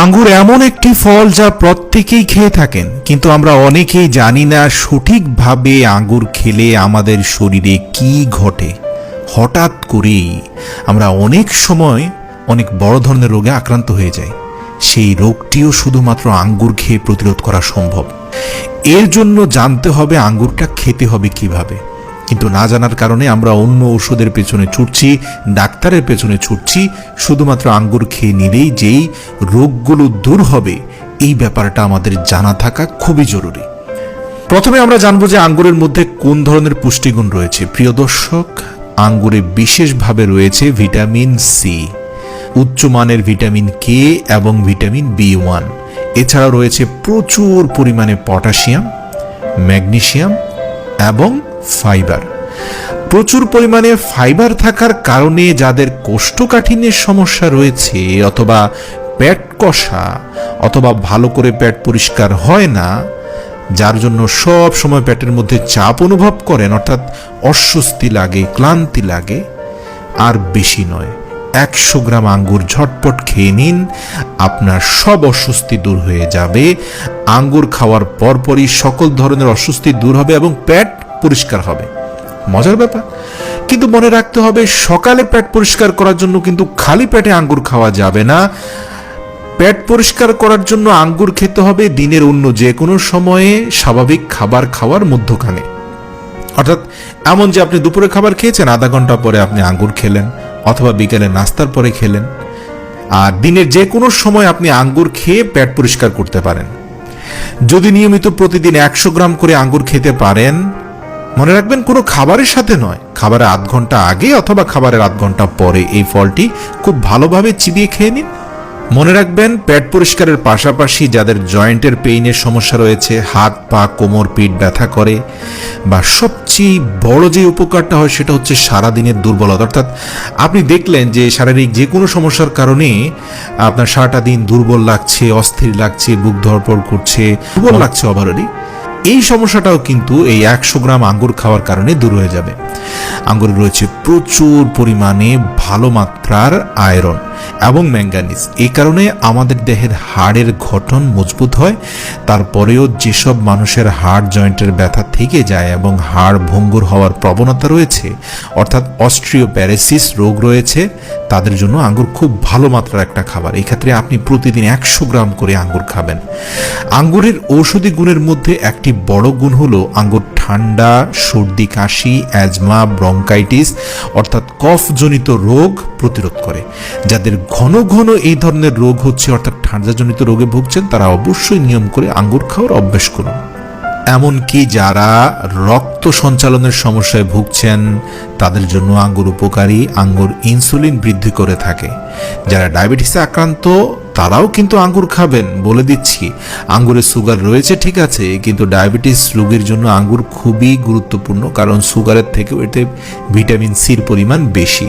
আঙ্গুর এমন একটি ফল যা প্রত্যেকেই খেয়ে থাকেন, কিন্তু আমরা অনেকেই জানি না সঠিকভাবে আঙ্গুর খেলে আমাদের শরীরে কি ঘটে। হঠাৎ করেই আমরা অনেক সময় অনেক বড় ধরনের রোগে আক্রান্ত হয়ে যাই। সেই রোগটিও শুধুমাত্র আঙ্গুর খেয়ে প্রতিরোধ করা সম্ভব। এর জন্য জানতে হবে আঙ্গুরটা খেতে হবে কিভাবে, কিন্তু না জানার কারণে আমরা অন্য ওষুধের পেছনে ছুটছি, ডাক্তারের পেছনে ছুটছি। শুধুমাত্র আঙ্গুর খেয়ে নিলেই যেই রোগগুলো দূর হবে, এই ব্যাপারটা আমাদের জানা থাকা খুবই জরুরি। প্রথমে আমরা জানবো যে আঙ্গুরের মধ্যে কোন ধরনের পুষ্টিগুণ রয়েছে। প্রিয় দর্শক, আঙ্গুরে বিশেষভাবে রয়েছে ভিটামিন সি, উচ্চমানের ভিটামিন কে এবং ভিটামিন বি1। এছাড়া রয়েছে প্রচুর পরিমাণে পটাশিয়াম, ম্যাগনেসিয়াম এবং ফাইবার। প্রচুর পরিমাণে ফাইবার থাকার কারণে যাদের কোষ্ঠকাঠিন্যের সমস্যা রয়েছে, অথবা পেট কষা, অথবা ভালো করে পেট পরিষ্কার হয় না, যার জন্য সব সময় পেটের মধ্যে চাপ অনুভব করেন, অর্থাৎ অস্বস্তি লাগে, ক্লান্তি লাগে, আর বেশি নয়, 100 গ্রাম আঙ্গুর ঝটপট খেয়ে নিন, আপনার সব অস্বস্তি দূর হয়ে যাবে। আঙ্গুর খাওয়ার পরপরই সকল ধরনের অস্বস্তি দূর হবে এবং পেট পরিষ্কার হবে। মজার ব্যাপার, কিন্তু মনে রাখতে হবে সকালে পেট পরিষ্কার করার জন্য কিন্তু খালি পেটে আঙ্গুর খাওয়া যাবে না। পেট পরিষ্কার করার জন্য আঙ্গুর খেতে হবে দিনের অন্য যে কোনো সময়ে স্বাভাবিক খাবার খাওয়ার মধ্যখানে। অর্থাৎ এমন যে আপনি দুপুরে খাবার খেয়েছেন, আধা ঘন্টা পরে আপনি আঙ্গুর খেলেন, অথবা বিকেলে নাস্তার পরে খেলেন। আর দিনের যে কোনো সময় আপনি আঙ্গুর খেয়ে পেট পরিষ্কার করতে পারেন। যদি নিয়মিত প্রতিদিন 100 গ্রাম করে আঙ্গুর খেতে পারেন, মনে রাখবেন কোনো খাবারের সাথে নয়, খাবারের আধ ঘন্টা আগে অথবা খাবারের আধ ঘন্টা পরে এই ফলটি খুব ভালোভাবে চিবিয়ে খেয়ে নিন। মনে রাখবেন পেট পরিষ্কারের পাশাপাশি যাদের জয়েন্টের পেইনের সমস্যা রয়েছে, হাত পা কোমর পিঠ ব্যথা করে, বা সবচেয়ে বড় যে উপকারটা হয় সেটা হচ্ছে সারাদিনের দুর্বলতা। অর্থাৎ আপনি দেখলেন যে শারীরিক যে কোনো সমস্যার কারণে আপনার সারাটা দিন দুর্বল লাগছে, অস্থির লাগছে, বুক ধড়ফড় করছে, দুর্বল লাগছে ওভারঅলি, এই সমস্যাটাও কিন্তু এই 100 গ্রাম আঙ্গুর খাওয়ার কারণে দূর হয়ে যাবে। আঙ্গুরে রয়েছে প্রচুর পরিমাণে ভালো মাত্রার আয়রন এবং ম্যাঙ্গানিজ। এই কারণে আমাদের দেহের হাড়ের গঠন মজবুত হয়। তারপরেও যেসব মানুষের হাড় জয়েন্টের ব্যথা থেকে যায় এবং হাড় ভঙ্গুর হওয়ার প্রবণতা রয়েছে, অর্থাৎ অস্ট্রিওপ্যারাসিস রোগ রয়েছে, তাদের জন্য আঙ্গুর খুব ভালো মাত্রার একটা খাবার। এই ক্ষেত্রে আপনি প্রতিদিন 100 গ্রাম করে আঙ্গুর খাবেন। আঙ্গুরের ঔষধি গুণের মধ্যে একটি বড় গুণ হলো আঙ্গুর ঠান্ডা, সর্দি কাশি, অ্যাজমা, ব্রঙ্কাইটিস অর্থাৎ কফজনিত রোগ প্রতিরোধ করে। যাদের ঘন ঘন এই ধরনের রোগ হচ্ছে, অর্থাৎ ঠান্ডাজনিত রোগে ভুগছেন, তারা অবশ্যই নিয়ম করে আঙ্গুর খাওয়ার অভ্যাস করুন। এমনকি যারা রক্ত সঞ্চালনের সমস্যায় ভুগছেন, তাদের জন্য আঙ্গুর উপকারী। আঙ্গুর ইনসুলিন বৃদ্ধি করে থাকে। যারা ডায়াবেটিসে আক্রান্ত, তারাও কিন্তু আঙ্গুর খাবেন। বলে দিচ্ছি, আঙ্গুরে সুগার রয়েছে ঠিক আছে, কিন্তু ডায়াবেটিস রোগীর জন্য আঙ্গুর খুবই গুরুত্বপূর্ণ, কারণ সুগারের থেকেও এতে ভিটামিন সির পরিমাণ বেশি।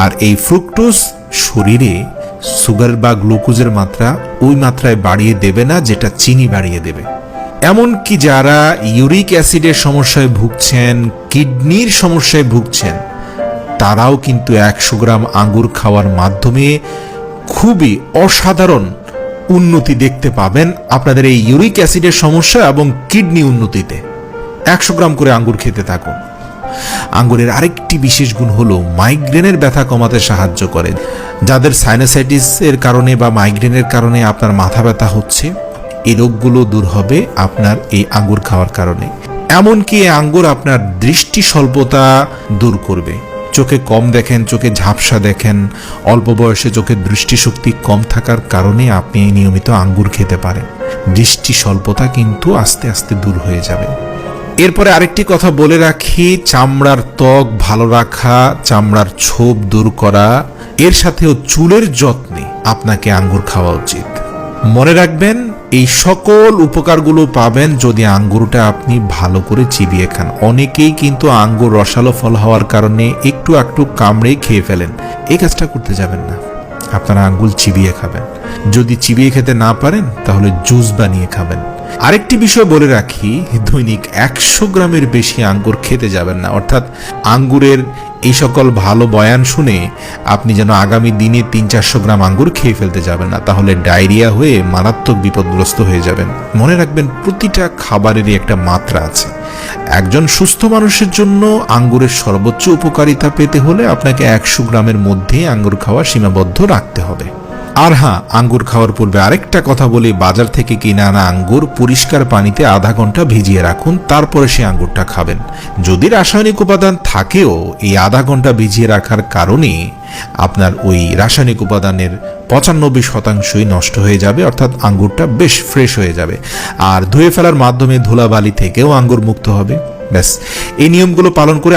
আর এই ফ্রুক্টোজ শরীরে সুগার বা গ্লুকোজের মাত্রা ওই মাত্রায় বাড়িয়ে দেবে না যেটা চিনি বাড়িয়ে দেবে। এমনকি যারা ইউরিক অ্যাসিডের সমস্যায় ভুগছেন, কিডনির সমস্যায় ভুগছেন, তারাও কিন্তু 100 গ্রাম আঙ্গুর খাওয়ার মাধ্যমে খুবই অসাধারণ উন্নতি দেখতে পাবেন আপনাদের এই ইউরিক অ্যাসিডের সমস্যা এবং কিডনি উন্নতিতে। 100 গ্রাম করে আঙ্গুর খেতে থাকুন। আঙ্গুরের আরেকটি বিশেষ গুণ হলো মাইগ্রেনের ব্যথা কমাতে সাহায্য করে। যাদের সাইনাসাইটিসের কারণে বা মাইগ্রেনের কারণে আপনার মাথা ব্যথা হচ্ছে, এই রোগগুলো দূর হবে আপনার এই আঙ্গুর খাওয়ার কারণে। এমনকি এই আঙ্গুর আপনার দৃষ্টি স্বল্পতা দূর করবে। চোখে কম দেখেন, চোখে ঝাপসা দেখেন, অল্প বয়সে চোখের দৃষ্টিশক্তি কম থাকার কারণে আপনি নিয়মিত আঙ্গুর খেতে পারেন। দৃষ্টি স্বল্পতা কিন্তু আস্তে আস্তে দূর হয়ে যাবে। এরপরে আরেকটি কথা বলে রাখি, চামড়ার ত্বক ভালো রাখা, চামড়ার ছোপ দূর করা, এর সাথেও চুলের যত্নে আপনাকে আঙ্গুর খাওয়া উচিত। মনে রাখবেন, এই সকল উপকারগুলো পাবেন যদি আঙ্গুরটা আপনি ভালো করে চিবিয়ে খান। অনেকেই কিন্তু আঙ্গুর রসালো ফল হওয়ার কারণে একটু একটু কামড়েই খেয়ে ফেলেন। এই কাজটা করতে যাবেন না, আপনারা আঙ্গুর চিবিয়ে খাবেন। যদি চিবিয়ে খেতে না পারেন তাহলে জুস বানিয়ে খাবেন। আরেকটি বিষয় বলে রাখি, দৈনিক 100 গ্রামের বেশি আঙ্গুর খেতে যাবেন না। অর্থাৎ আঙ্গুরের এই সকল ভালো বয়ান শুনে আপনি যেন আগামী দিনে 300-400 গ্রাম আঙ্গুর খেয়ে ফেলতে যাবেন না, তাহলে ডায়রিয়া হয়ে মারাত্মক বিপদগ্রস্ত হয়ে যাবেন। মনে রাখবেন, প্রতিটা খাবারেরই একটা মাত্রা আছে। একজন সুস্থ মানুষের জন্য আঙ্গুরের সর্বোচ্চ উপকারিতা পেতে হলে আপনাকে 100 গ্রামের মধ্যে আঙ্গুর খাওয়া সীমাবদ্ধ রাখতে হবে। আর হ্যাঁ, আঙ্গুর খাওয়ার পূর্বে আরেকটা কথা বলি, বাজার থেকে কিনে আনা আঙ্গুর পরিষ্কার পানিতে আধা ঘন্টা ভিজিয়ে রাখুন, তারপরে সে আঙ্গুরটা খাবেন। যদি রাসায়নিক উপাদান থাকেও, এই আধা ঘন্টা ভিজিয়ে রাখার কারণে আপনার ওই রাসায়নিক উপাদানের 95% নষ্ট হয়ে যাবে, অর্থাৎ আঙ্গুরটা বেশ ফ্রেশ হয়ে যাবে। আর ধুয়ে ফেলার মাধ্যমে ধুলাবালি থেকেও আঙ্গুর মুক্ত হবে। ব্যাস, এই নিয়মগুলো পালন করে